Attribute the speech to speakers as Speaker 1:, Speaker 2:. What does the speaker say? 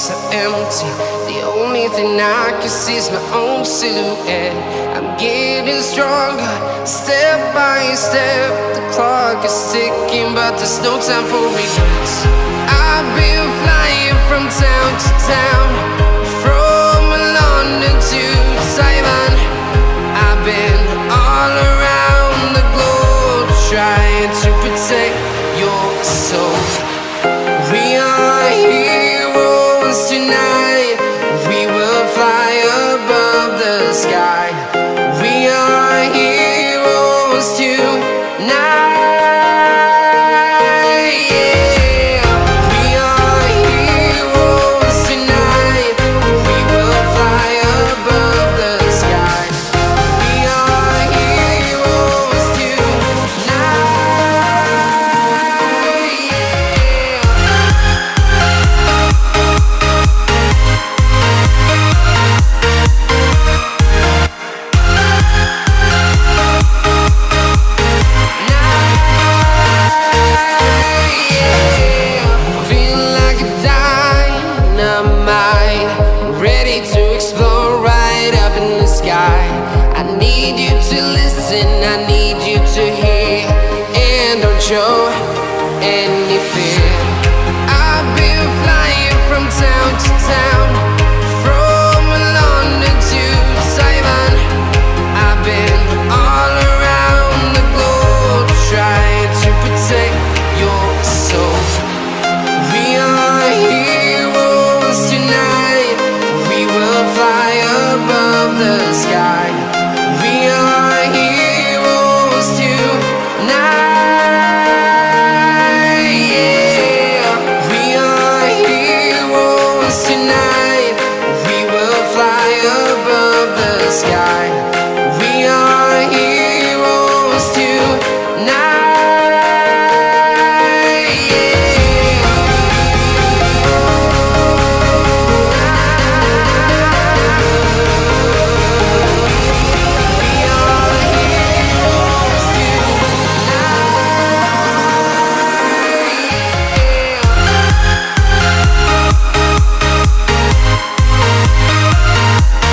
Speaker 1: so empty. The only thing I can see is my own silhouette. I'm getting stronger, step by step. The clock is ticking, but there's no time for regrets. I've been flying from town to town, from London to Taiwan. I've been all around the globe, trying to protect your soul. We are heroes tonight. We will fly above the sky. We are heroes tonight. Yeah. We are heroes tonight. We will fly above the sky. We are heroes tonight. Ready to explore right up in the sky. I need you to listen